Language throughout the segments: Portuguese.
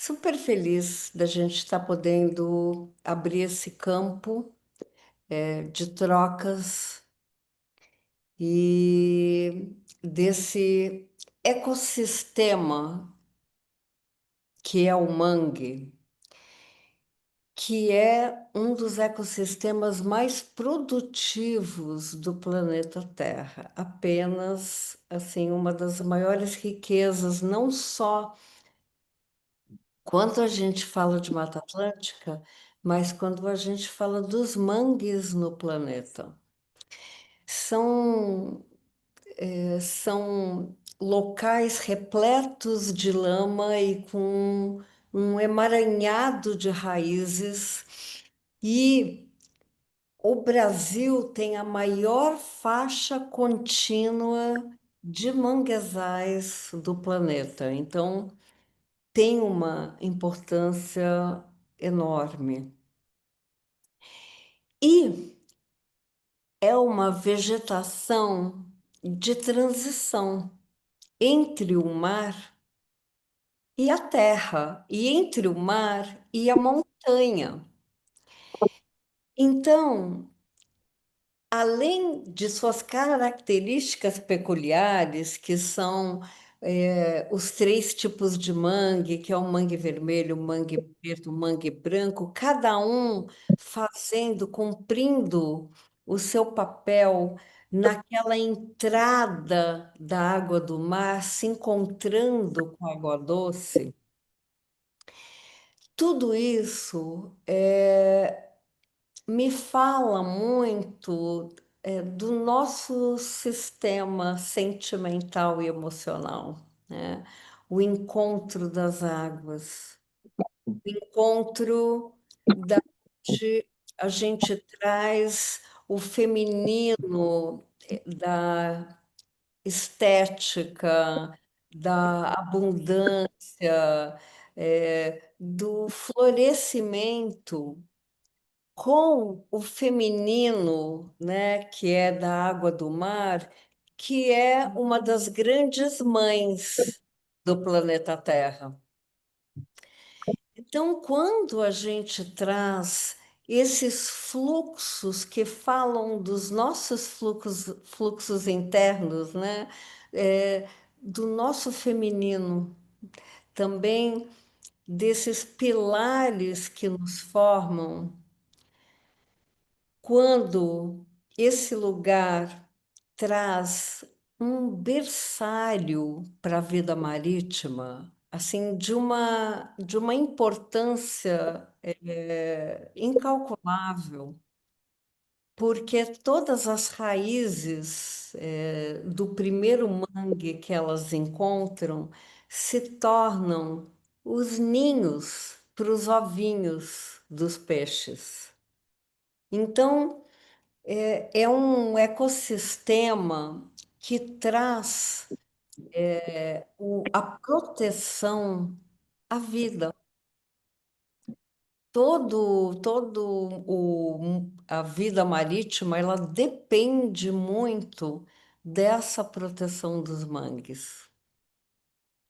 super feliz da gente estar podendo abrir esse campo de trocas e desse ecossistema que é o mangue, que é um dos ecossistemas mais produtivos do planeta Terra. Apenas, assim, uma das maiores riquezas, não só quando a gente fala de Mata Atlântica, mas quando a gente fala dos mangues no planeta. São, são locais repletos de lama e com um emaranhado de raízes. E o Brasil tem a maior faixa contínua de manguezais do planeta. Então, tem uma importância enorme. E é uma vegetação de transição entre o mar e a terra, e entre o mar e a montanha. Então, além de suas características peculiares, que são os três tipos de mangue, que é o mangue vermelho, o mangue preto, o mangue branco, cada um fazendo, cumprindo o seu papel naquela entrada da água do mar, se encontrando com a água doce. Tudo isso me fala muito do nosso sistema sentimental e emocional, né? O encontro das águas, o encontro da a gente traz o feminino da estética, da abundância, do florescimento com o feminino, né, que é da água do mar, que é uma das grandes mães do planeta Terra. Então, quando a gente traz esses fluxos que falam dos nossos fluxos internos, né, do nosso feminino, também desses pilares que nos formam, quando esse lugar traz um berçário para a vida marítima, assim, de uma importância incalculável, porque todas as raízes do primeiro mangue que elas encontram se tornam os ninhos para os ovinhos dos peixes. Então, é um ecossistema que traz a proteção à vida. A vida marítima, ela depende muito dessa proteção dos mangues.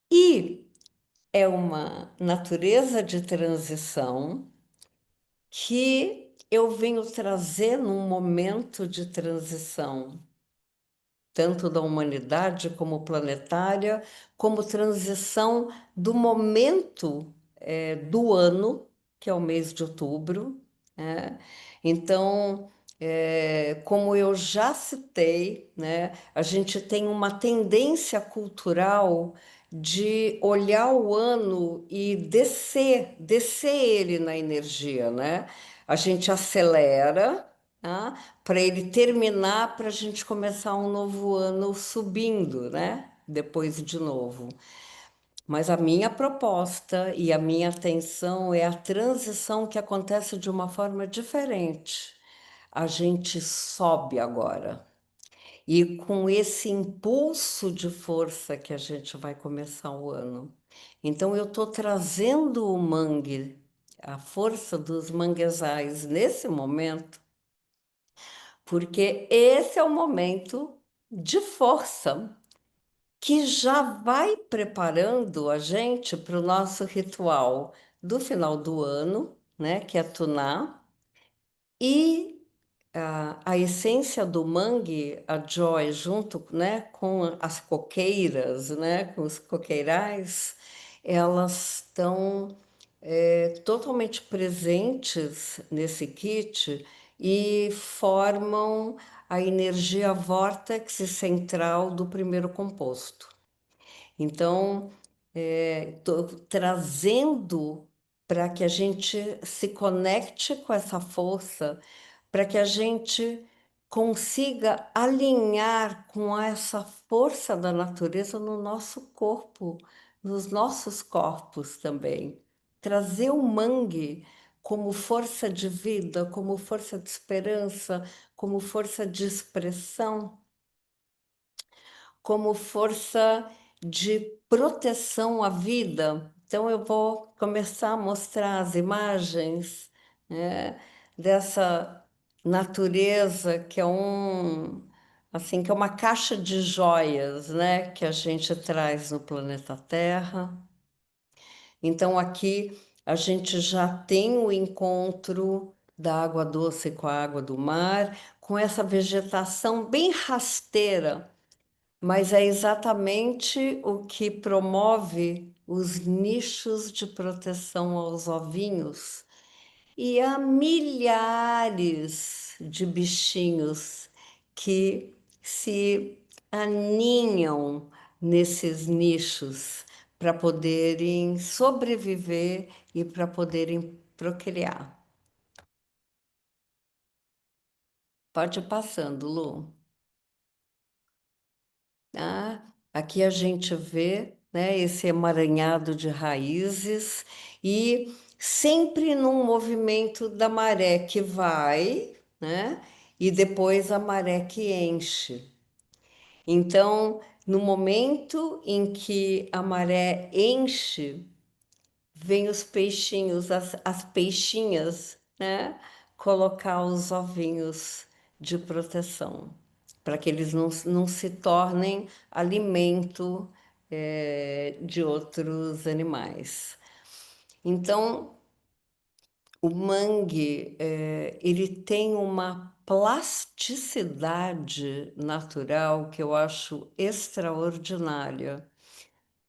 E é uma natureza de transição que eu venho trazer num momento de transição tanto da humanidade como planetária, como transição do momento do ano, que é o mês de outubro, né? Então, como eu já citei, né, a gente tem uma tendência cultural de olhar o ano e descer ele na energia, né? A gente acelera, tá? Para ele terminar, para a gente começar um novo ano subindo, né? Depois de novo. Mas a minha proposta e a minha atenção é a transição que acontece de uma forma diferente. A gente sobe agora. E com esse impulso de força que a gente vai começar o ano. Então, eu estou trazendo o mangue, a força dos manguezais nesse momento, porque esse é o momento de força. que já vai preparando a gente para o nosso ritual do final do ano, né, que é tunar, e a essência do mangue, a joy, junto, né, com as coqueiras, né, com os coqueirais, elas estão totalmente presentes nesse kit e formam a energia vórtice central do primeiro composto. Então, estou trazendo para que a gente se conecte com essa força, para que a gente consiga alinhar com essa força da natureza no nosso corpo, nos nossos corpos também. Trazer o mangue como força de vida, como força de esperança, como força de expressão, como força de proteção à vida. Então, eu vou começar a mostrar as imagens, né, dessa natureza que é assim, que é uma caixa de joias, né, que a gente traz no planeta Terra. Então, aqui a gente já tem o encontro da água doce com a água do mar, com essa vegetação bem rasteira, mas é exatamente o que promove os nichos de proteção aos ovinhos. E há milhares de bichinhos que se aninham nesses nichos para poderem sobreviver e para poderem procriar. Pode ir passando, Lu. Tá? Aqui a gente vê, né, esse emaranhado de raízes e sempre num movimento da maré que vai, né, e depois a maré que enche. Então, no momento em que a maré enche, vem os peixinhos, as peixinhas, né? Colocar os ovinhos de proteção, para que eles não se tornem alimento, de outros animais. Então, o mangue, ele tem uma plasticidade natural que eu acho extraordinária.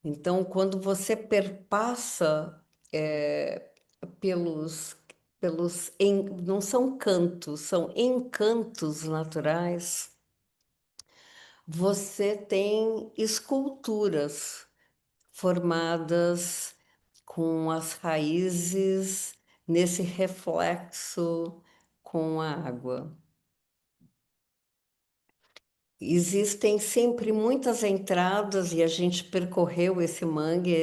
Então, quando você perpassa pelos, não são cantos, são encantos naturais, você tem esculturas formadas com as raízes nesse reflexo com a água. Existem sempre muitas entradas e a gente percorreu esse mangue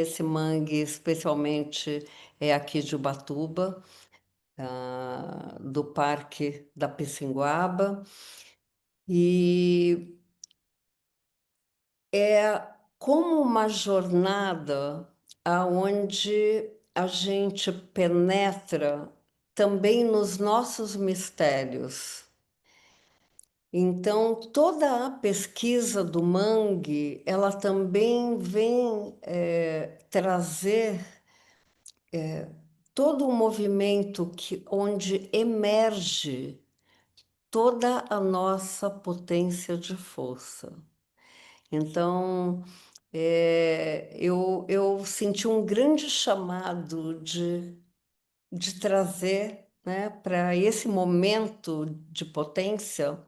especialmente é aqui de Ubatuba, do Parque da Piscinguaba, e é como uma jornada aonde a gente penetra também nos nossos mistérios. Então, toda a pesquisa do mangue, ela também vem trazer todo o movimento onde emerge toda a nossa potência de força. Então, eu senti um grande chamado de trazer, né, para esse momento de potência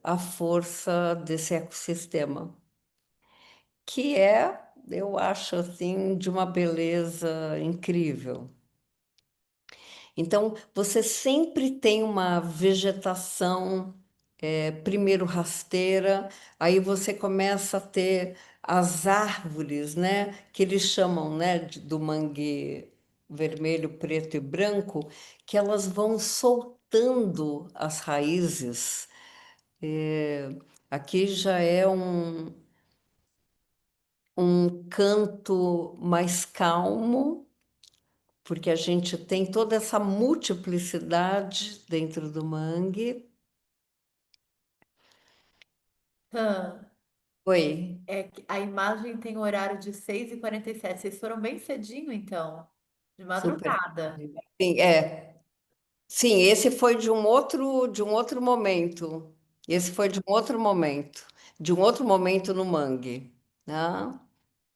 a força desse ecossistema, que é, eu acho assim, de uma beleza incrível. Então, você sempre tem uma vegetação, primeiro rasteira, aí você começa a ter as árvores, né, que eles chamam, né, do mangue vermelho, preto e branco, que elas vão soltando as raízes. Aqui já é um canto mais calmo, porque a gente tem toda essa multiplicidade dentro do mangue. Ah, Oi. A imagem tem horário de 6h47. Vocês foram bem cedinho, então, de Super. madrugada. Sim, é. Sim, esse foi de um outro momento. Esse foi de um outro momento no mangue, né?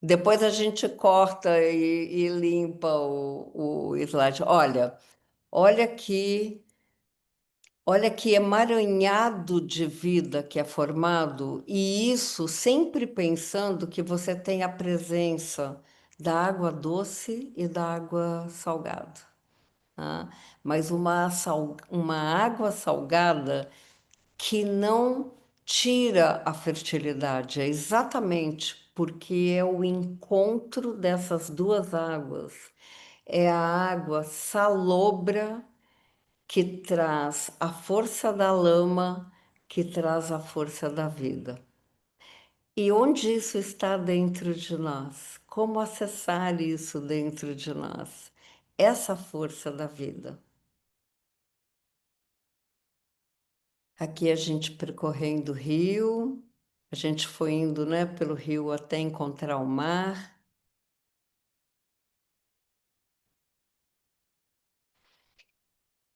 Depois a gente corta e limpa o slide. Olha que emaranhado de vida que é formado, e isso sempre pensando que você tem a presença da água doce e da água salgada, tá? Mas uma água salgada que não tira a fertilidade, é exatamente porque é o encontro dessas duas águas. É a água salobra que traz a força da lama, que traz a força da vida. E onde isso está dentro de nós? Como acessar isso dentro de nós? Essa força da vida. Aqui a gente percorrendo o rio, a gente foi indo, né, pelo rio até encontrar o mar.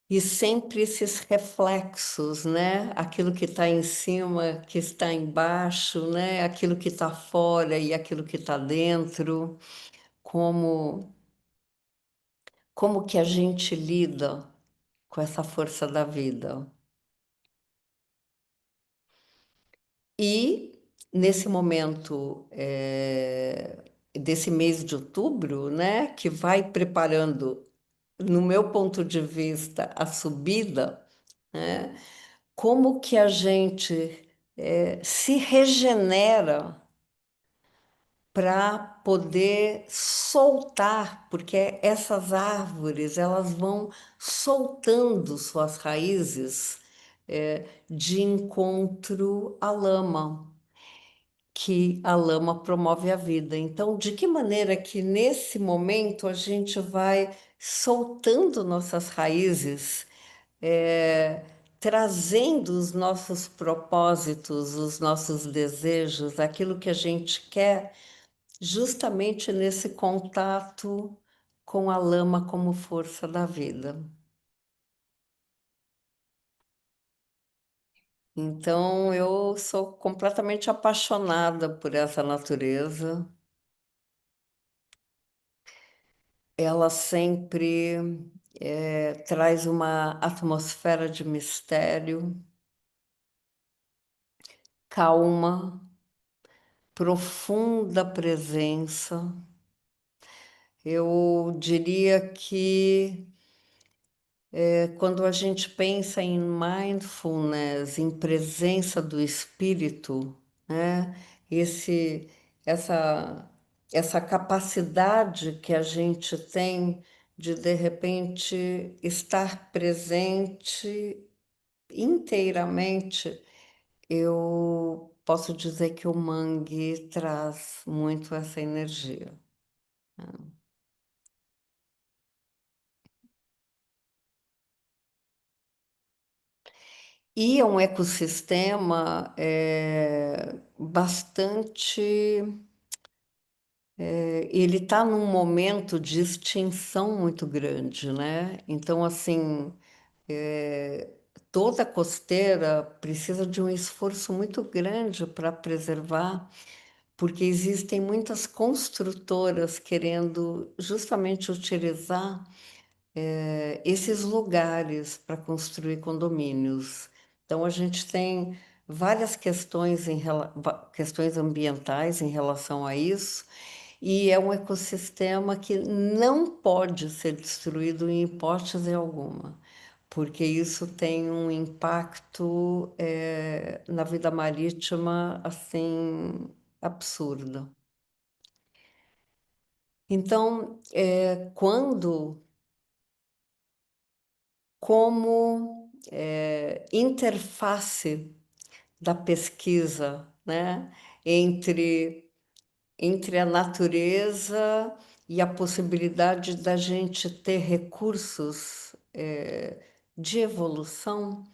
E sempre esses reflexos, né? Aquilo que está em cima, que está embaixo, né? Aquilo que está fora e aquilo que está dentro. Como, como que a gente lida com essa força da vida? E nesse momento desse mês de outubro, né? Que vai preparando, no meu ponto de vista, a subida, né? Como que a gente se regenera para poder soltar, porque essas árvores elas vão soltando suas raízes de encontro à lama, que a lama promove a vida. Então, de que maneira que nesse momento a gente vai soltando nossas raízes, é, trazendo os nossos propósitos, os nossos desejos, aquilo que a gente quer, justamente nesse contato com a lama como força da vida. Então, eu sou completamente apaixonada por essa natureza. Ela sempre traz uma atmosfera de mistério, calma, profunda presença. Eu diria que quando a gente pensa em mindfulness, em presença do espírito, né? Esse, essa, essa capacidade que a gente tem de repente estar presente inteiramente, eu posso dizer que o mangue traz muito essa energia. E é um ecossistema bastante. Ele está num momento de extinção muito grande, né? Então, assim, é, toda costeira precisa de um esforço muito grande para preservar, porque existem muitas construtoras querendo justamente utilizar esses lugares para construir condomínios. Então, a gente tem várias questões, questões ambientais em relação a isso, e é um ecossistema que não pode ser destruído em hipótese alguma, porque isso tem um impacto, na vida marítima assim absurdo. Então, como interface da pesquisa, né, entre a natureza e a possibilidade da gente ter recursos de evolução,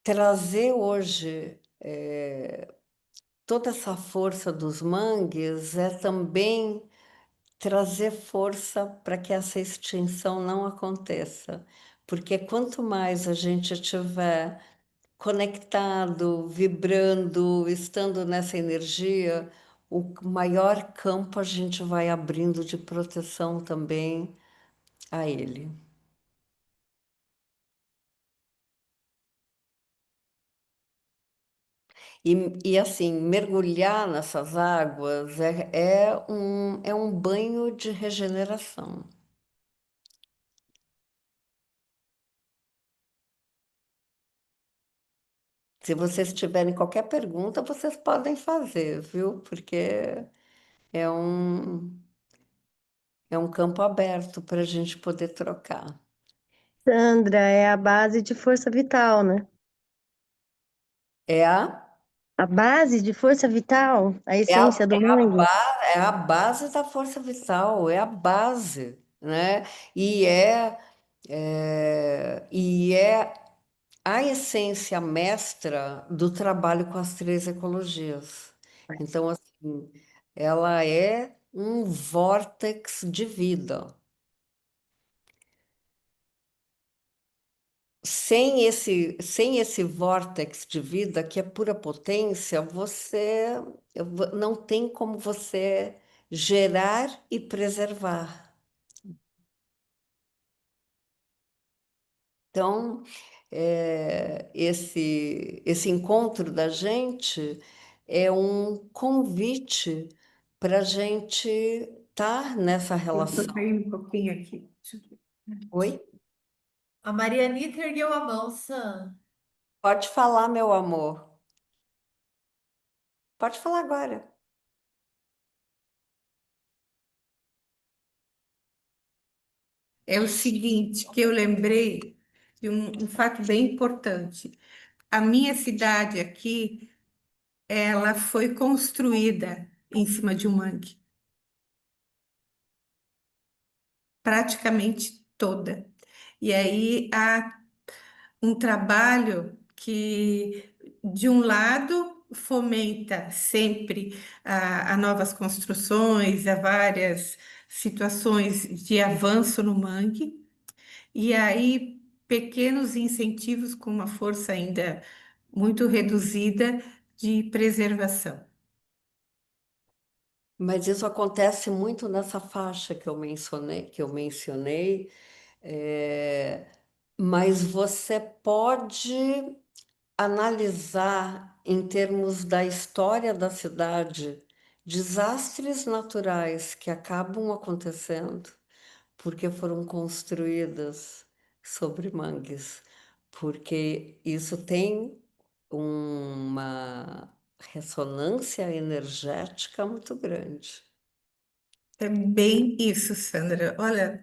trazer hoje toda essa força dos mangues é também trazer força para que essa extinção não aconteça. Porque quanto mais a gente tiver conectado, vibrando, estando nessa energia, o maior campo a gente vai abrindo de proteção também a ele. E assim, mergulhar nessas águas é um banho de regeneração. Se vocês tiverem qualquer pergunta, vocês podem fazer, viu? Porque é um, é um campo aberto para a gente poder trocar. Sandra, é a base de força vital, né? É a, A base de força vital, a essência do mangue. é a base da força vital, é a base, né? E é a essência mestra do trabalho com as três ecologias. Então, assim, ela é um vórtex de vida. Sem esse vórtex de vida, que é pura potência, não tem como você gerar e preservar. Então, esse encontro da gente é um convite para a gente estar nessa Eu tô relação. caindo um pouquinho aqui. Deixa eu ver. Oi? A Marianita ergueu a mão, Sam. Pode falar, meu amor. Pode falar agora. É o seguinte, que eu lembrei de um fato bem importante. A minha cidade aqui, ela foi construída em cima de um mangue, praticamente toda. E aí há um trabalho que, de um lado, fomenta sempre a novas construções, a várias situações de avanço no mangue. E aí, pequenos incentivos com uma força ainda muito reduzida de preservação. Mas isso acontece muito nessa faixa que eu mencionei, é, mas você pode analisar em termos da história da cidade desastres naturais que acabam acontecendo porque foram construídas sobre mangues, porque isso tem uma ressonância energética muito grande. É bem isso, Sandra. Olha,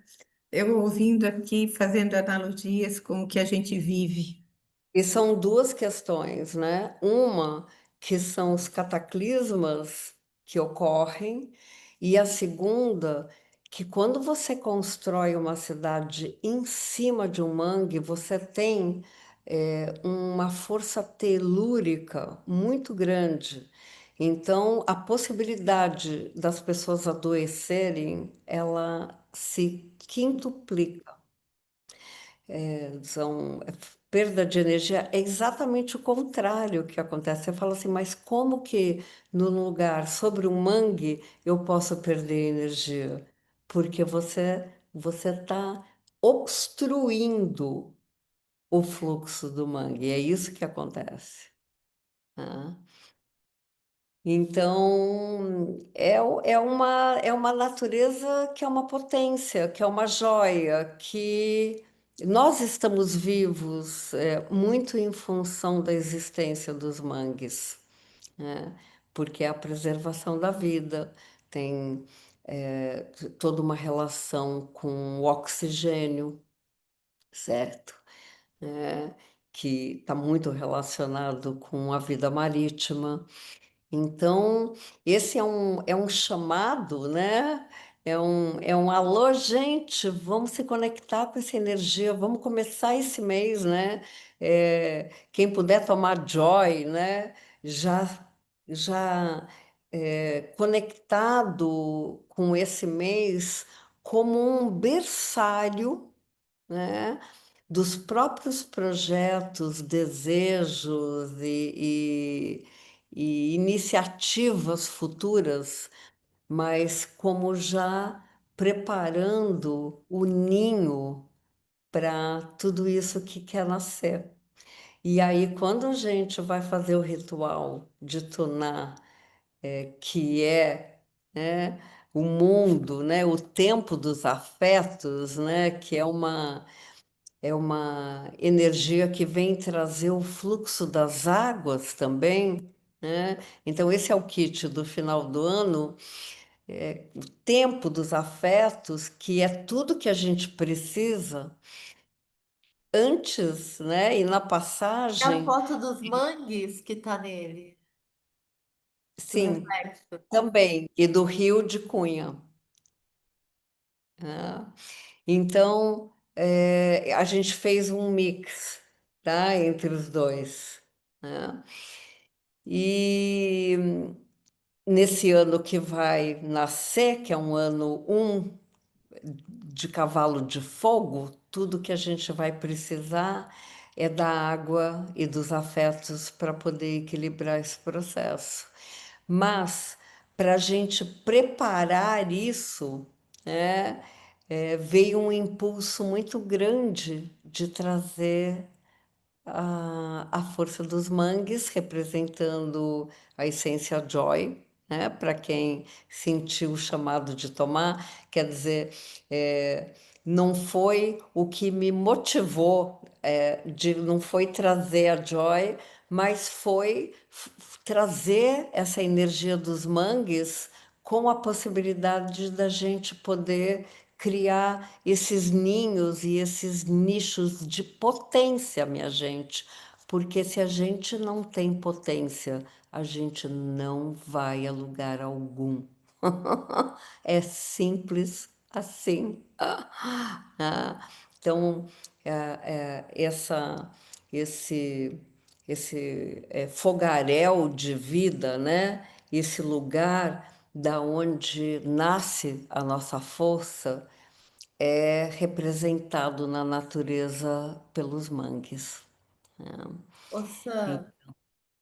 eu ouvindo aqui, fazendo analogias com o que a gente vive. E são duas questões, né? Uma que são os cataclismas que ocorrem, e a segunda, que quando você constrói uma cidade em cima de um mangue, você tem uma força telúrica muito grande. Então, a possibilidade das pessoas adoecerem, ela se quintuplica. Perda de energia é exatamente o contrário que acontece. Você fala assim, mas como que num lugar sobre um mangue eu posso perder energia? Porque você está obstruindo o fluxo do mangue. É isso que acontece. Tá? Então, é uma natureza que é uma potência, que é uma joia, que nós estamos vivos muito em função da existência dos mangues, né? Porque é a preservação da vida, tem toda uma relação com o oxigênio, certo? Que está muito relacionado com a vida marítima. Então, esse é um chamado, né? É um alô, gente, vamos se conectar com essa energia, vamos começar esse mês, né? Quem puder tomar joy, né? já, já conectado com esse mês como um berçário, né, dos próprios projetos, desejos e iniciativas futuras, mas como já preparando o ninho para tudo isso que quer nascer. E aí, quando a gente vai fazer o ritual de tunar, que é, né, o mundo, né, o tempo dos afetos, né, que é uma energia que vem trazer o fluxo das águas também, né? Então, esse é o kit do final do ano, o tempo dos afetos, que é tudo que a gente precisa antes, né? E na É a passagem, foto dos mangues que tá nele, do sim, reflexo. também, e do Rio de Cunha, né? Então, a gente fez um mix, tá? Entre os dois, né? E nesse ano que vai nascer, que é um ano de cavalo de fogo, tudo que a gente vai precisar é da água e dos afetos para poder equilibrar esse processo. Mas para a gente preparar isso, né, veio um impulso muito grande de trazer a força dos mangues, representando a essência Joy, né? Para quem sentiu o chamado de tomar, quer dizer, é, não foi o que me motivou, não foi trazer a Joy, mas foi trazer essa energia dos mangues com a possibilidade da gente poder criar esses ninhos e esses nichos de potência, minha gente. Porque se a gente não tem potência, a gente não vai a lugar algum. É simples assim. Ah, então, esse, esse fogaréu de vida, né? Esse lugar da onde nasce a nossa força é representado na natureza pelos mangues. Ô, E Sam,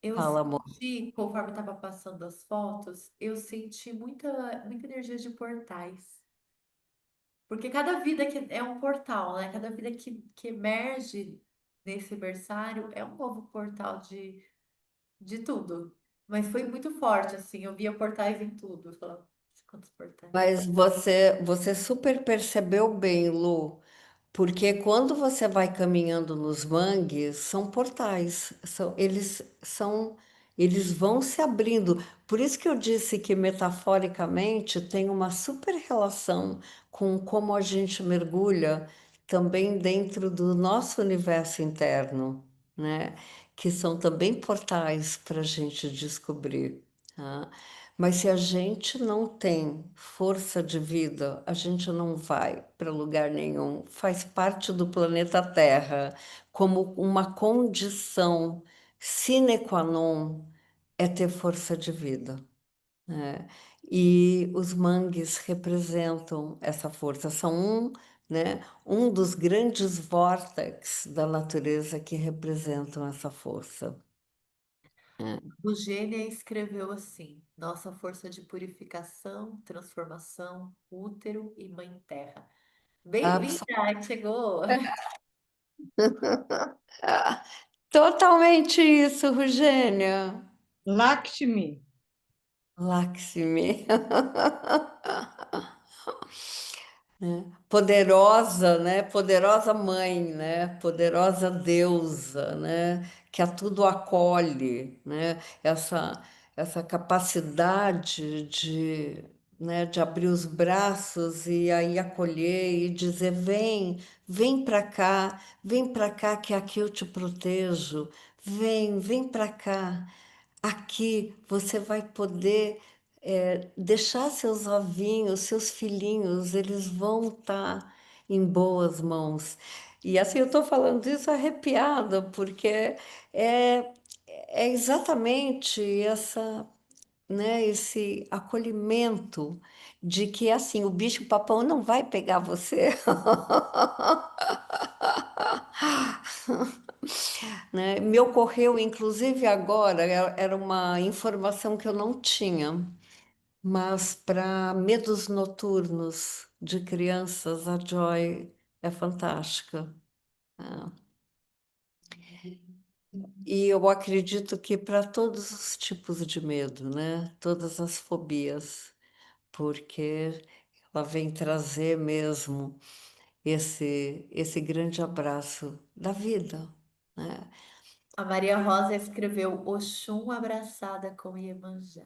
eu fala, amor. senti, conforme estava passando as fotos, eu senti muita energia de portais. Porque cada vida que é um portal, né? Cada vida que emerge nesse berçário é um novo portal de tudo. Mas foi muito forte, assim. Eu via portais em tudo. Eu falava, quantos portais? Mas você super percebeu bem, Lu, porque quando você vai caminhando nos mangues, são portais, eles vão se abrindo. Por isso que eu disse que metaforicamente tem uma super relação com como a gente mergulha também dentro do nosso universo interno, né? Que são também portais para a gente descobrir. Tá? Mas se a gente não tem força de vida, a gente não vai para lugar nenhum. Faz parte do planeta Terra como uma condição sine qua non é ter força de vida, né? E os mangues representam essa força, são um dos grandes vórtices da natureza que representam essa força. Né? O Gênia escreveu assim: nossa força de purificação, transformação, útero e mãe terra. Bem, linda, chegou. Totalmente isso, Rogênia. Lakshmi. Lakshmi. Né? Poderosa, né? Poderosa mãe, né? Poderosa deusa, né? Que a tudo acolhe, né? Essa capacidade de abrir os braços e aí acolher e dizer: vem para cá, que aqui eu te protejo. Vem para cá. Aqui você vai poder deixar seus ovinhos, seus filhinhos, eles vão estar em boas mãos. E assim, eu estou falando isso arrepiada, porque é, é exatamente esse acolhimento de que assim o bicho-papão não vai pegar você. Né? Me ocorreu, inclusive agora, era uma informação que eu não tinha, mas para medos noturnos de crianças, a Joy é fantástica. Né? E eu acredito que para todos os tipos de medo, né? Todas as fobias, porque ela vem trazer mesmo esse grande abraço da vida, né? A Maria Rosa escreveu Oxum abraçada com Iemanjá.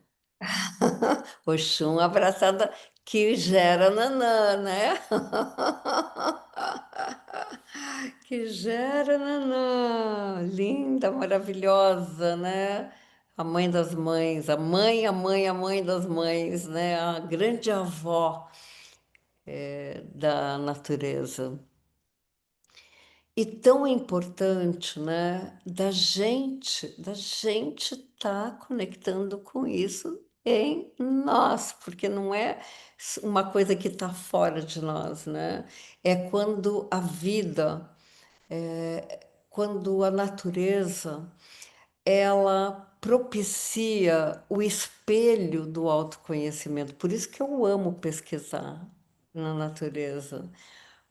Oxum abraçada que gera nanã, né? Que gera nanã, linda, maravilhosa, né? A mãe das mães, a mãe das mães, né? A grande avó da natureza. E tão importante, né, da gente estar conectando com isso em nós, porque não é uma coisa que está fora de nós, né? É quando a vida, quando a natureza, ela propicia o espelho do autoconhecimento. Por isso que eu amo pesquisar na natureza,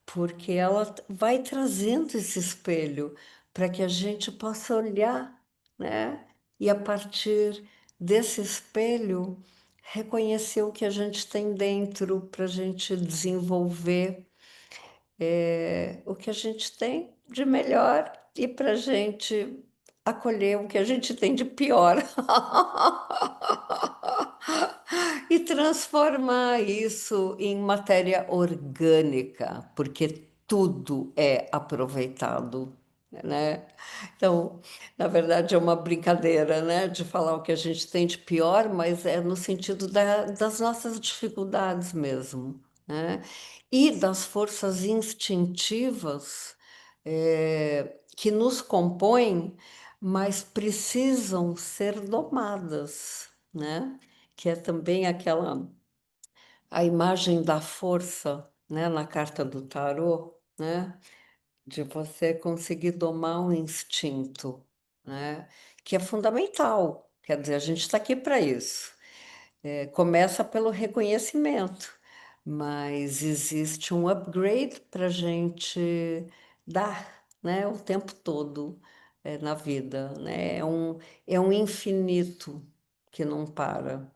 porque ela vai trazendo esse espelho para que a gente possa olhar, né? E a partir desse espelho, reconhecer o que a gente tem dentro para a gente desenvolver o que a gente tem de melhor e para a gente acolher o que a gente tem de pior. E transformar isso em matéria orgânica, porque tudo é aproveitado, né? Então, na verdade, é uma brincadeira, né, de falar o que a gente tem de pior, mas é no sentido das nossas dificuldades mesmo, né? E das forças instintivas que nos compõem, mas precisam ser domadas, né? Que é também a imagem da força, né, na carta do tarô, né? De você conseguir domar um instinto, né? Que é fundamental. Quer dizer, a gente está aqui para isso. Começa pelo reconhecimento, mas existe um upgrade para a gente dar, né, o tempo todo na vida, né? É um infinito que não para.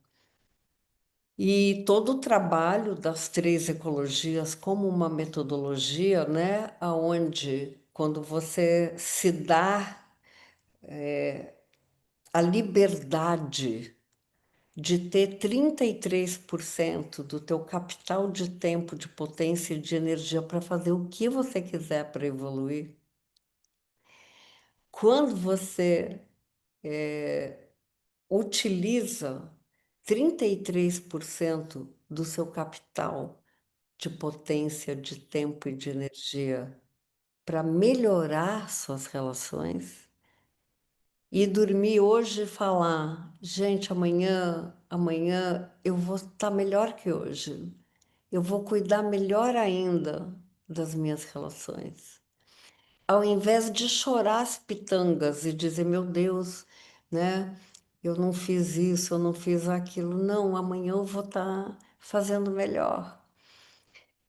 E todo o trabalho das três ecologias como uma metodologia, né, aonde quando você se dá a liberdade de ter 33% do teu capital de tempo, de potência e de energia para fazer o que você quiser para evoluir. Quando você utiliza 33% do seu capital de potência, de tempo e de energia para melhorar suas relações e dormir hoje e falar, gente, amanhã eu vou estar melhor que hoje. Eu vou cuidar melhor ainda das minhas relações. Ao invés de chorar as pitangas e dizer, meu Deus, né? Eu não fiz isso, eu não fiz aquilo. Não, amanhã eu vou estar fazendo melhor.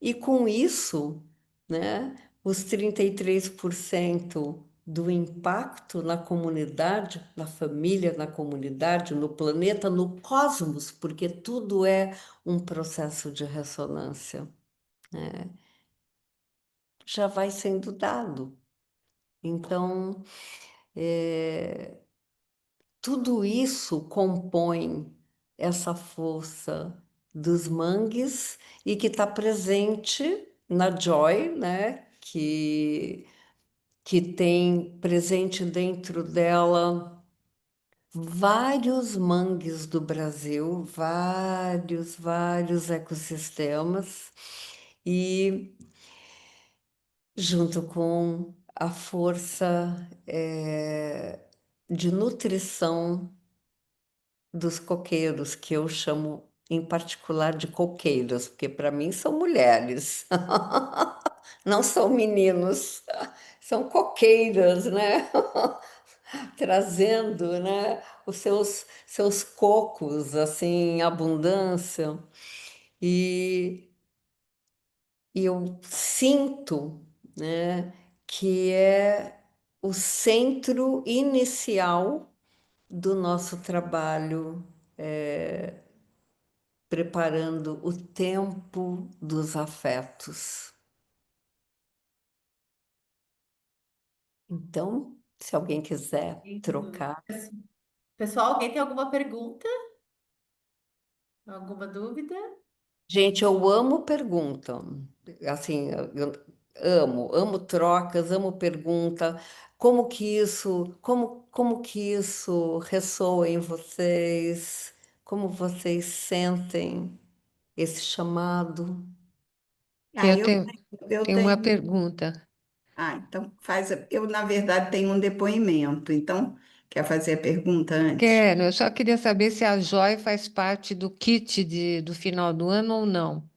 E com isso, né, os 33% do impacto na comunidade, na família, na comunidade, no planeta, no cosmos, porque tudo é um processo de ressonância, já vai sendo dado. Então, tudo isso compõe essa força dos mangues e que está presente na Joy, né? Que tem presente dentro dela vários mangues do Brasil, vários ecossistemas, e junto com a força de nutrição dos coqueiros, que eu chamo em particular de coqueiras, porque para mim são mulheres, não são meninos, são coqueiras, né? Trazendo, né, os seus cocos assim em abundância. E, e eu sinto, né, que é o centro inicial do nosso trabalho, preparando o tempo dos afetos. Então, se alguém quiser Lindo. trocar. Pessoal, alguém tem alguma pergunta? Alguma dúvida? Gente, eu amo pergunta. Assim, eu amo trocas, amo pergunta. Como que isso ressoa em vocês? Como vocês sentem esse chamado? Ah, Eu tenho, eu tenho uma tenho. pergunta. Então faz. Eu, na verdade, tenho um depoimento. Então, quer fazer a pergunta antes? Quero, eu só queria saber se a Joy faz parte do kit do final do ano ou não.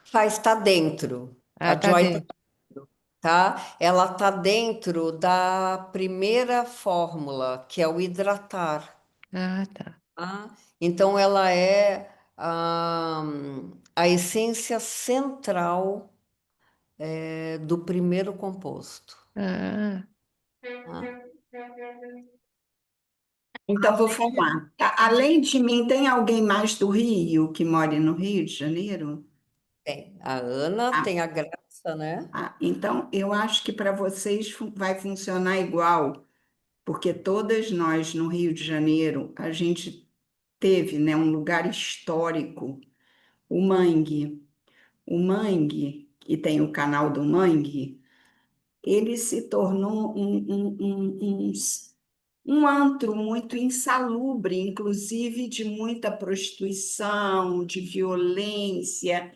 Faz estar dentro. Ah, A tá Joy dentro. tá? Ela tá dentro da primeira fórmula, que é o hidratar. Ah, tá. Tá? Então, ela é a essência central do primeiro composto. Ah, Tá? Então, vou falar. Além de mim, tem alguém mais do Rio que mora no Rio de Janeiro? Tem. A Ana Ah, tem a graça, né? então, eu acho que para vocês vai funcionar igual, porque todas nós no Rio de Janeiro, a gente teve, né, um lugar histórico, o Mangue. O Mangue, que tem o canal do Mangue, ele se tornou um antro muito insalubre, inclusive de muita prostituição, de violência.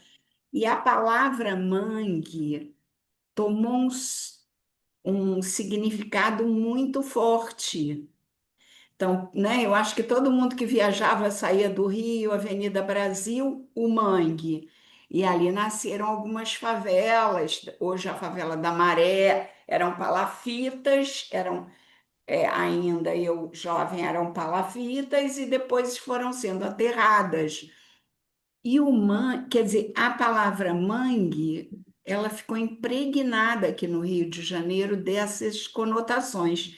E a palavra mangue tomou um significado muito forte. Então, né, eu acho que todo mundo que viajava saía do Rio, Avenida Brasil, o Mangue. E ali nasceram algumas favelas. Hoje a favela da Maré eram palafitas, ainda eu jovem eram palafitas e depois foram sendo aterradas. E quer dizer, a palavra mangue, ela ficou impregnada aqui no Rio de Janeiro dessas conotações.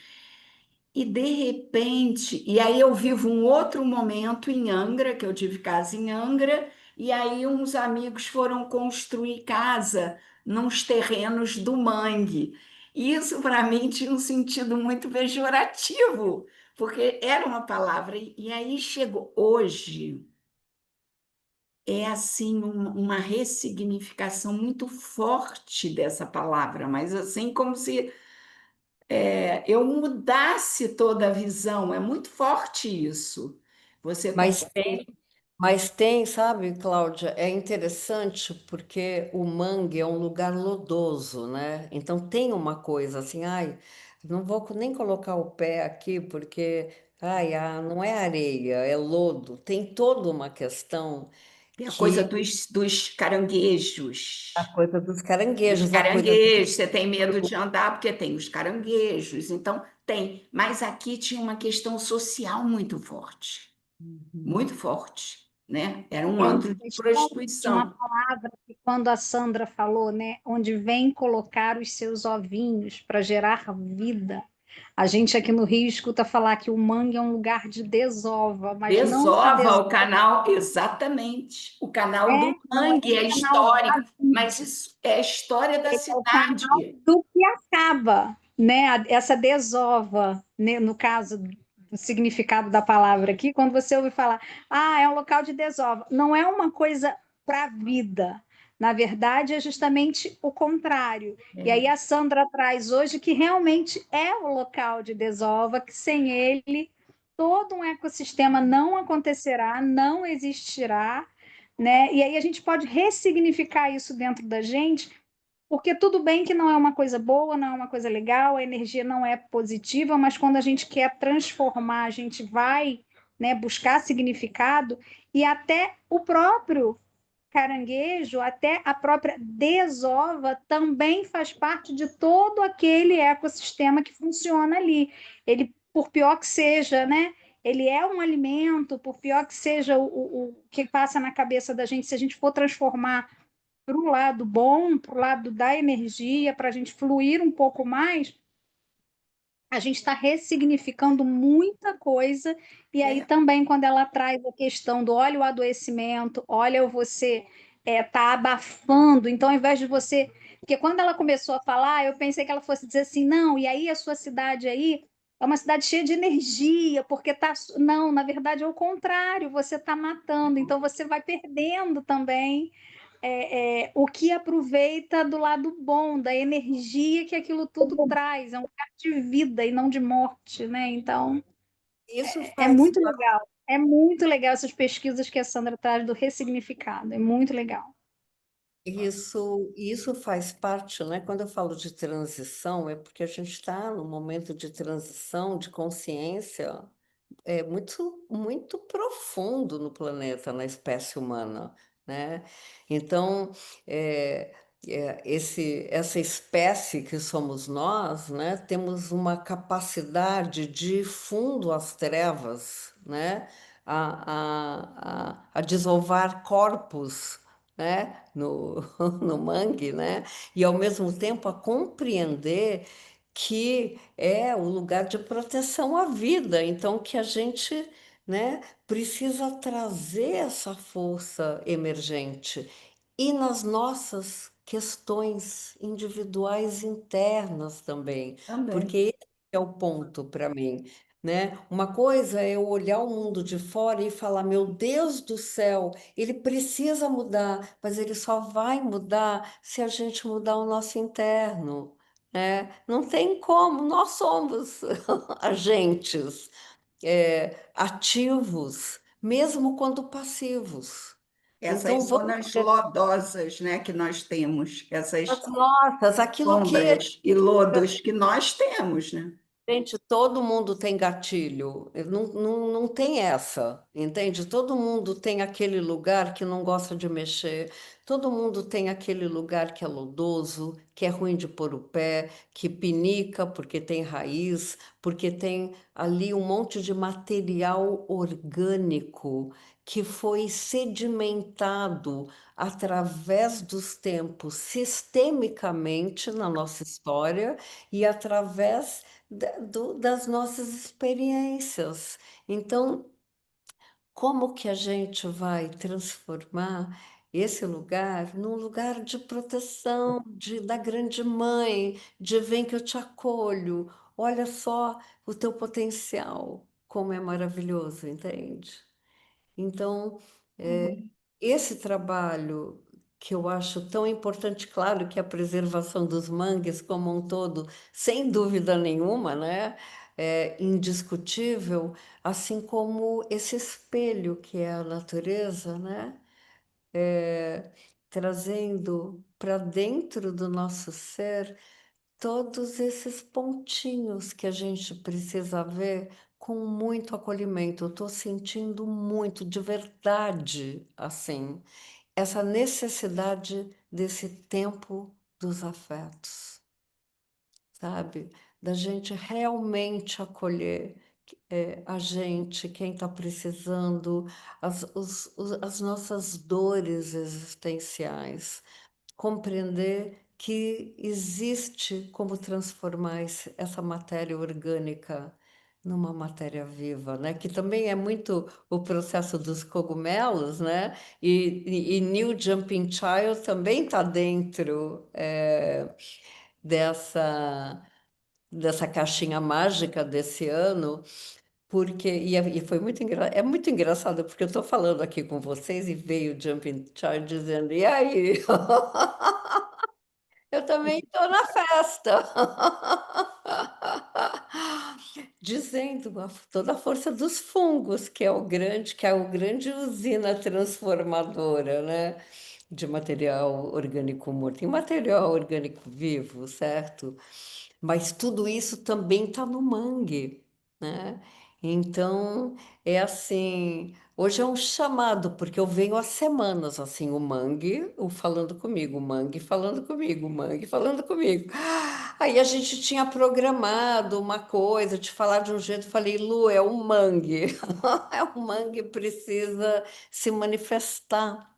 E de repente, e aí eu vivo um outro momento em Angra, que eu tive casa em Angra, e aí uns amigos foram construir casa nos terrenos do mangue. E isso para mim tinha um sentido muito pejorativo, porque era uma palavra. E aí chegou hoje, é assim uma ressignificação muito forte dessa palavra, mas assim como se eu mudasse toda a visão. É muito forte isso. Você Mas consegue. Mas tem, sabe, Cláudia, é interessante porque o mangue é um lugar lodoso, né? Então tem uma coisa assim, ai, não vou nem colocar o pé aqui porque, ai, não é areia, é lodo. Tem toda uma questão Tem a coisa que dos a caranguejos. coisa dos Dos caranguejos, a coisa caranguejos, você tem medo de andar porque tem os caranguejos. Então, tem. Mas aqui tinha uma questão social muito forte, né? Era um É antro de justamente uma prostituição. palavra que, quando a Sandra falou, né, onde vem colocar os seus ovinhos para gerar vida. A gente aqui no Rio escuta falar que o mangue é um lugar de desova, mas não a Desova desova o canal, exatamente. O canal do não é mangue é o canal histórico, da vida, mas isso é a história da é o canal cidade. do que acaba, né? Essa desova, né? No caso do significado da palavra aqui, quando você ouve falar, é um local de desova, não é uma coisa para a vida. Na verdade, é justamente o contrário. E aí a Sandra traz hoje que realmente é o local de desova, que sem ele todo um ecossistema não acontecerá, não existirá, né? E aí a gente pode ressignificar isso dentro da gente Porque tudo bem que não é uma coisa boa, não é uma coisa legal, a energia não é positiva, mas quando a gente quer transformar, a gente vai, né, buscar significado, e até o próprio caranguejo, até a própria desova também faz parte de todo aquele ecossistema que funciona ali. Ele, por pior que seja, né? Ele é um alimento, por pior que seja o que passa na cabeça da gente, se a gente for transformar para o lado bom, para o lado da energia, para a gente fluir um pouco mais, a gente está ressignificando muita coisa, e aí É. também quando ela traz a questão do olha o adoecimento, olha você tá abafando, então ao invés de você, porque quando ela começou a falar, eu pensei que ela fosse dizer assim, não, e aí a sua cidade aí é uma cidade cheia de energia, porque tá, não, na verdade é o contrário, você está matando, então você vai perdendo também o que aproveita do lado bom, da energia que aquilo tudo traz, é um lugar de vida e não de morte, né? Então, Isso é faz muito legal. É muito legal essas pesquisas que a Sandra traz do ressignificado, é muito legal. Isso faz parte, né? Quando eu falo de transição, é porque a gente está num momento de transição de consciência muito profundo no planeta, na espécie humana, né? Então, é, essa espécie que somos nós, né? Temos uma capacidade de ir fundo às trevas, né? A desovar corpos, né? No mangue, né? E ao mesmo tempo a compreender que é o lugar de proteção à vida, então que a gente, né, precisa trazer essa força emergente e nas nossas questões individuais internas também, Também. porque esse é o ponto para mim, né? Uma coisa é eu olhar o mundo de fora e falar, meu Deus do céu, ele precisa mudar, mas ele só vai mudar se a gente mudar o nosso interno. Não tem como, nós somos agentes ativos, mesmo quando passivos. Então, Essas vamos zonas lodosas, né, que nós temos, as essas notas, aquilo que sombras e lodos que nós temos, né? gente, todo mundo tem gatilho, não tem essa, entende? Todo mundo tem aquele lugar que não gosta de mexer, todo mundo tem aquele lugar que é lodoso, que é ruim de pôr o pé, que pinica porque tem raiz, porque tem ali um monte de material orgânico que foi sedimentado através dos tempos, sistemicamente na nossa história e através das nossas experiências. Então, como que a gente vai transformar esse lugar num lugar de proteção, da grande mãe, de vem que eu te acolho, olha só o teu potencial, como é maravilhoso, entende? Então, Uhum. esse trabalho que eu acho tão importante, claro que a preservação dos mangues como um todo, sem dúvida nenhuma, né, é indiscutível, assim como esse espelho que é a natureza, né, é, trazendo para dentro do nosso ser todos esses pontinhos que a gente precisa ver com muito acolhimento. Eu estou sentindo muito, de verdade, assim, essa necessidade desse tempo dos afetos, sabe? Da gente realmente acolher a gente, quem está precisando, as nossas dores existenciais, compreender que existe como transformar essa matéria orgânica numa matéria viva, né? Que também é muito o processo dos cogumelos, né? E New Jumping Child também está dentro dessa, dessa caixinha mágica desse ano, porque e foi é muito engraçado porque eu estou falando aqui com vocês e veio o Jumping Child dizendo, e aí? Eu também estou na festa. Dizendo toda a força dos fungos, que é o grande usina transformadora, né? de material orgânico morto, em material orgânico vivo, certo? Mas tudo isso também está no mangue, né? Então, é assim, hoje é um chamado, porque eu venho há semanas, assim, o mangue, o falando comigo, o mangue falando comigo, o mangue falando comigo. Aí a gente tinha programado uma coisa, de falar de um jeito, falei, Lu, é o mangue, é o mangue precisa se manifestar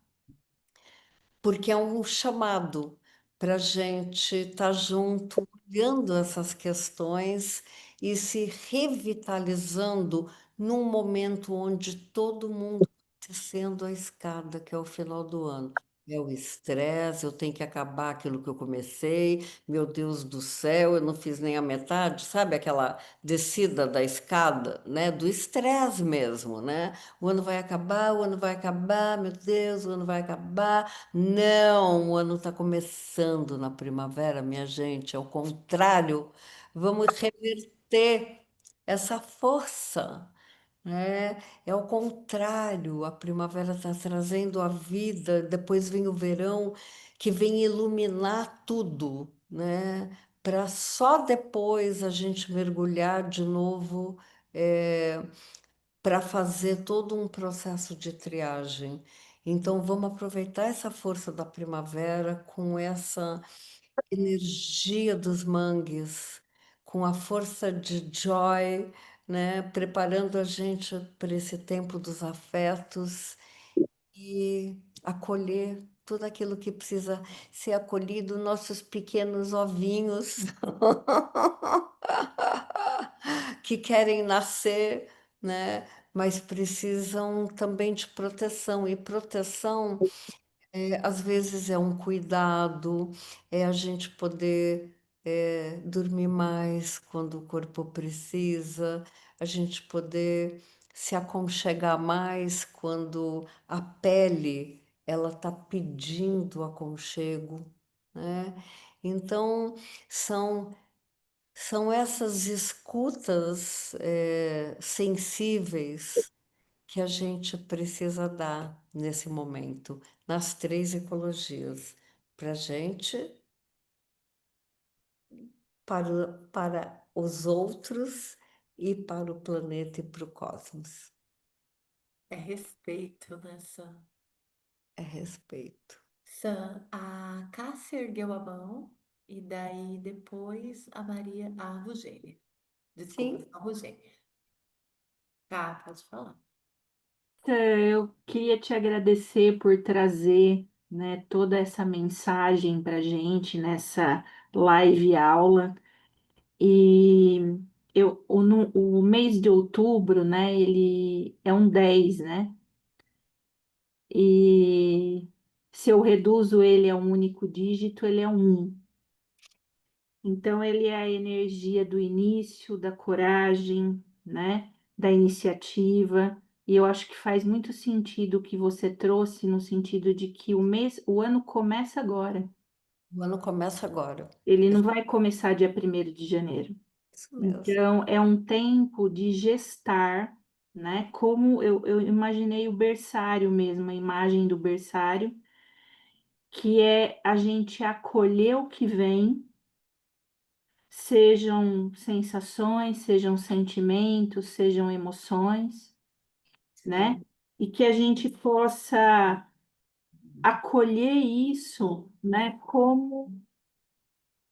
porque é um chamado para a gente estar junto, olhando essas questões e se revitalizando num momento onde todo mundo está descendo a escada, que é o final do ano. É o estresse, eu tenho que acabar aquilo que eu comecei, meu Deus do céu, eu não fiz nem a metade, sabe aquela descida da escada, né? Do estresse mesmo, né? O ano vai acabar, o ano vai acabar, meu Deus, o ano vai acabar. Não, o ano está começando na primavera, minha gente. É o contrário. Vamos reverter essa força, né? É o contrário. A primavera está trazendo a vida, depois vem o verão, que vem iluminar tudo, né? Para só depois a gente mergulhar de novo. Para fazer todo um processo de triagem. Então, vamos aproveitar essa força da primavera com essa energia dos mangues, com a força de Joy, né? Preparando a gente para esse tempo dos afetos e acolher tudo aquilo que precisa ser acolhido, nossos pequenos ovinhos que querem nascer, né? Mas precisam também de proteção. E proteção, às vezes, é um cuidado, é a gente poder dormir mais quando o corpo precisa, a gente poder se aconchegar mais quando a pele ela está pedindo aconchego, né? Então, são são essas escutas sensíveis que a gente precisa dar nesse momento, nas três ecologias, para a gente, para os outros e para o planeta e para o cosmos. É respeito nessa. É respeito. Sam, a Cássia ergueu a mão e daí depois a Maria, a Rogênia. Desculpa, Sim, a Rogênia. Tá, pode falar. Eu queria te agradecer por trazer, né, toda essa mensagem para gente nessa live aula. E o mês de outubro, né, ele é um 10, né? E se eu reduzo ele a um único dígito, ele é um 1. Então, ele é a energia do início, da coragem, né? Da iniciativa. E eu acho que faz muito sentido o que você trouxe, no sentido de que o ano começa agora. o ano começa agora. Ele não vai começar dia 1º de janeiro. Isso mesmo. Então, é um tempo de gestar, né? Como eu imaginei o berçário mesmo, a imagem do berçário, que é a gente acolher o que vem, sejam sensações, sejam sentimentos, sejam emoções, né? E que a gente possa acolher isso, né? Como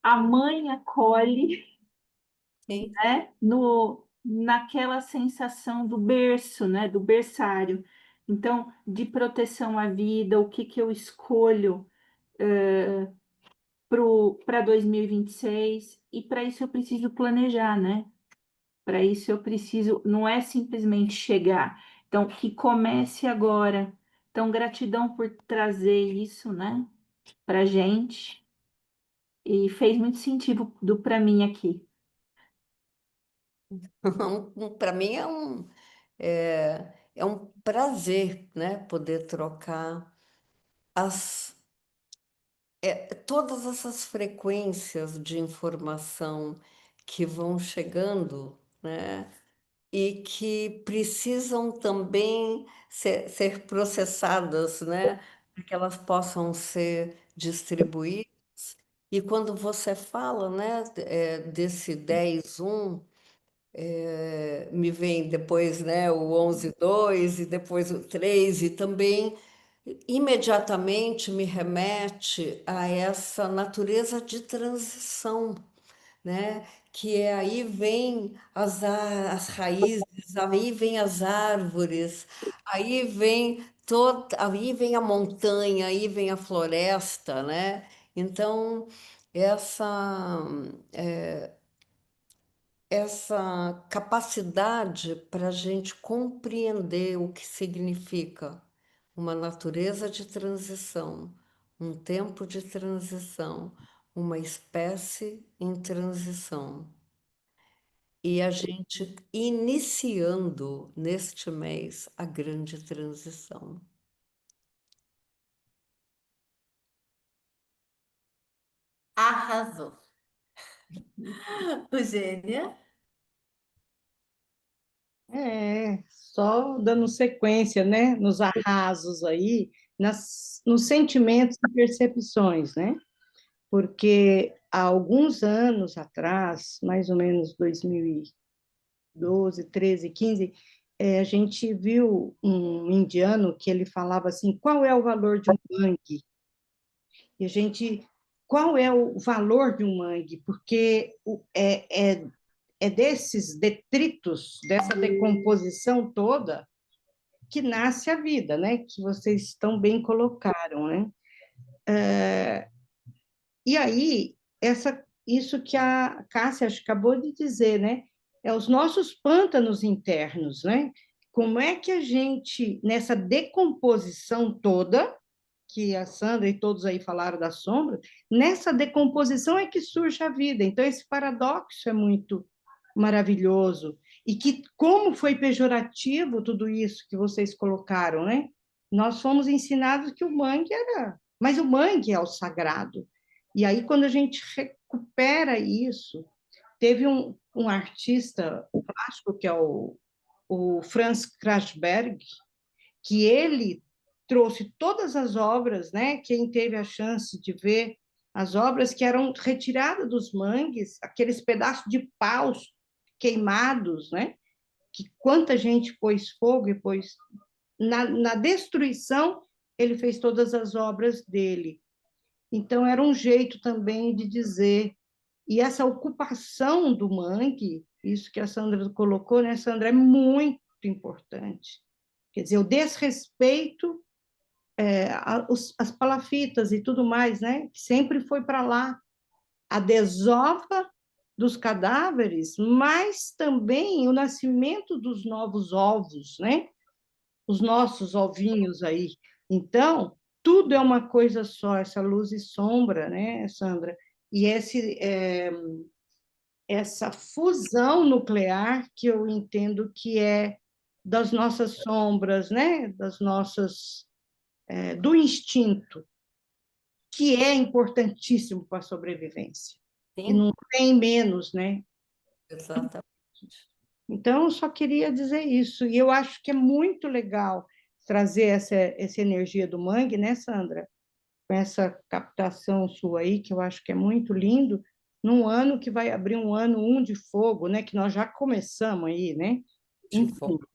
a mãe acolhe, Sim. né? No, naquela sensação do berço, né? Do berçário. Então, de proteção à vida, o que que eu escolho para 2026? E para isso eu preciso planejar, né? Para isso eu preciso, não é simplesmente chegar. Então, que comece agora. Então, gratidão por trazer isso, né, para gente. E fez muito sentido para mim aqui. Para mim é um prazer, né, poder trocar as todas essas frequências de informação que vão chegando, né, e que precisam também ser processadas, né, para que elas possam ser distribuídas. E quando você fala, né, desse 10-1, me vem depois, né, o 11-2 e depois o 3 e também imediatamente me remete a essa natureza de transição, né? Que é aí vem as raízes, aí vem as árvores, aí vem a montanha, aí vem a floresta, né? Então, essa essa capacidade para a gente compreender o que significa uma natureza de transição, um tempo de transição, uma espécie em transição. E a gente iniciando neste mês a grande transição. Arrasou. Eugênia? Só dando sequência, né, nos arrasos aí, nos sentimentos e percepções, né? Porque há alguns anos atrás, mais ou menos 2012, 13, 15, a gente viu um indiano que ele falava assim, qual é o valor de um mangue? E a gente, qual é o valor de um mangue? Porque é desses detritos, dessa decomposição toda, que nasce a vida, né? Que vocês tão bem colocaram, né? E aí, isso que a Cássia acho que acabou de dizer, né? É os nossos pântanos internos, né? Como é que a gente, nessa decomposição toda, que a Sandra e todos aí falaram da sombra, nessa decomposição é que surge a vida. Então, esse paradoxo é muito maravilhoso. E que, como foi pejorativo tudo isso que vocês colocaram, né? Nós fomos ensinados que o mangue era. Mas o mangue é o sagrado. E aí, quando a gente recupera isso, teve um artista plástico, que é o Franz Krasberg, que ele trouxe todas as obras, né? Quem teve a chance de ver as obras que eram retiradas dos mangues, aqueles pedaços de paus queimados, né? Que quanta gente pôs fogo e pôs na destruição, ele fez todas as obras dele. Então era um jeito também de dizer, e essa ocupação do mangue, isso que a Sandra colocou, né, Sandra, é muito importante. Quer dizer, o desrespeito, as palafitas e tudo mais, né, que sempre foi para lá, a desova dos cadáveres, mas também o nascimento dos novos ovos, né? Os nossos ovinhos aí. Então, tudo é uma coisa só, essa luz e sombra, né, Sandra? E essa fusão nuclear que eu entendo que é das nossas sombras, né? Das nossas, do instinto, que é importantíssimo para a sobrevivência. E Sim, não tem menos, né? exatamente. Então, eu só queria dizer isso. E eu acho que é muito legal trazer essa energia do mangue, né, Sandra? Com essa captação sua aí, que eu acho que é muito lindo, num ano que vai abrir um ano de fogo, né? Que nós já começamos aí, né? De Enfim, fogo.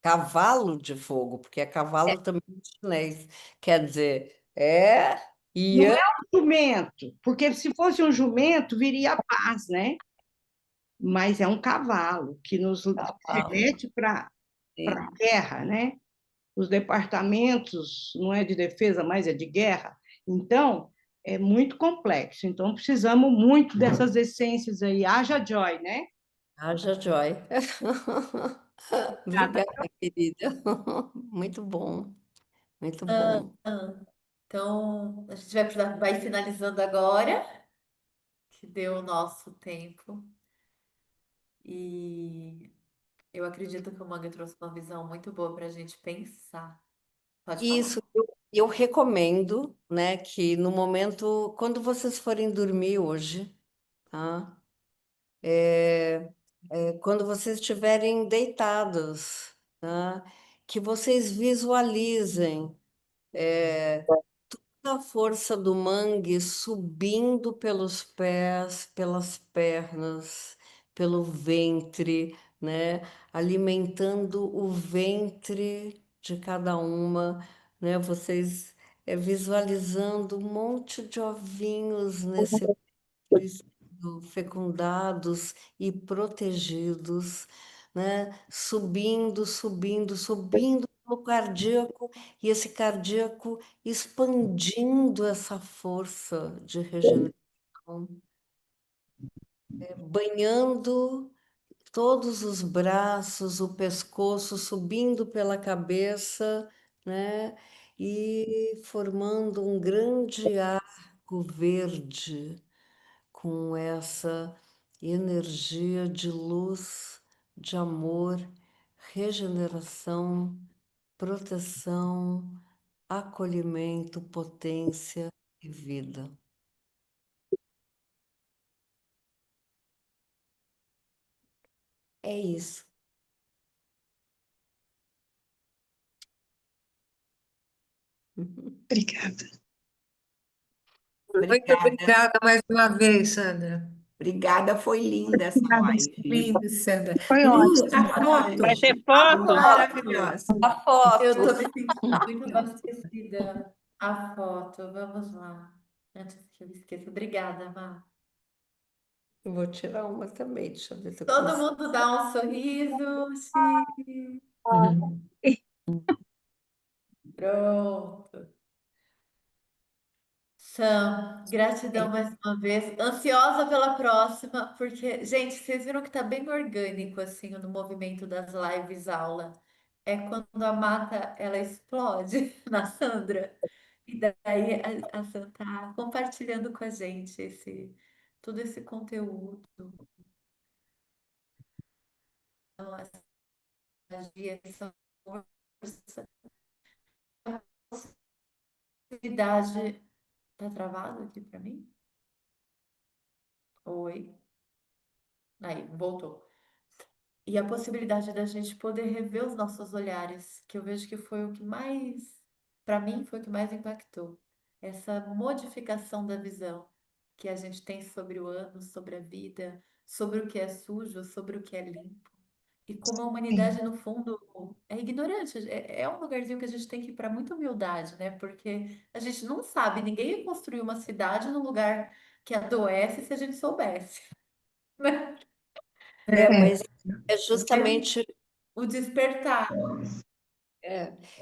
Cavalo de fogo, porque é cavalo também chinês. Quer dizer, não Ian, é um jumento, porque se fosse um jumento, viria a paz, né? Mas é um cavalo que nos cavalo. remete para Sim. a guerra, né? Os departamentos não é de defesa, mas é de guerra. Então, é muito complexo. Então, precisamos muito dessas essências aí. Haja joy, né? Haja joy. Obrigada. Obrigada, querida. Muito bom, muito Ah, bom. então, a gente vai finalizando agora, que deu o nosso tempo. E eu acredito que o Manga trouxe uma visão muito boa para a gente pensar. Pode falar. Isso, eu recomendo, né, que no momento, quando vocês forem dormir hoje, tá? Quando vocês estiverem deitados, tá? Que vocês visualizem A força do mangue subindo pelos pés, pelas pernas, pelo ventre, né? Alimentando o ventre de cada uma, né? Vocês visualizando um monte de ovinhos nesse ventre sendo fecundados e protegidos, né? Subindo, subindo, subindo no cardíaco, e esse cardíaco expandindo essa força de regeneração, banhando todos os braços, o pescoço, subindo pela cabeça, né? E formando um grande arco verde com essa energia de luz, de amor, regeneração, proteção, acolhimento, potência e vida. É isso. Obrigada. Muito Obrigada. obrigada mais uma vez, Sandra. Obrigada, foi linda essa live. Lindo, Sandra. Foi Lu, ótimo. a foto. Vai ter A foto? foto maravilhosa. A Eu foto. tô me sentindo muito abastecida. A foto, vamos lá. Antes que eu esqueça. Obrigada, Má. Eu vou tirar uma também, deixa eu ver se eu Todo consigo. mundo dá um sorriso. Sim. Pronto. Sam, gratidão mais uma vez. Ansiosa pela próxima, porque, gente, vocês viram que tá bem orgânico assim no movimento das lives aula. É quando a mata ela explode na Sandra. E daí a Sam tá compartilhando com a gente todo esse conteúdo, essa magia, essa força, a possibilidade. Tá travado aqui para mim? Oi. Aí, voltou. E a possibilidade da gente poder rever os nossos olhares, que eu vejo que foi o que mais, para mim, foi o que mais impactou. Essa modificação da visão que a gente tem sobre o ano, sobre a vida, sobre o que é sujo, sobre o que é limpo. E como a humanidade, no fundo, é ignorante. É um lugarzinho que a gente tem que ir para muita humildade, né? Porque a gente não sabe, ninguém ia construir uma cidade num lugar que adoece se a gente soubesse, né? Mas é Então, justamente o despertar.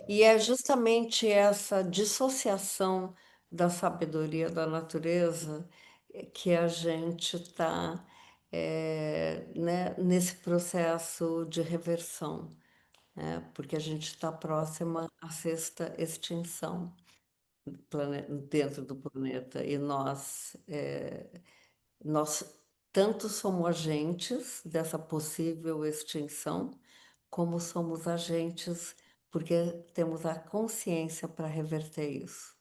e é justamente essa dissociação da sabedoria da natureza que a gente está, né, nesse processo de reversão, né? Porque a gente está próxima à sexta extinção dentro do planeta e nós tanto somos agentes dessa possível extinção, como somos agentes porque temos a consciência para reverter isso.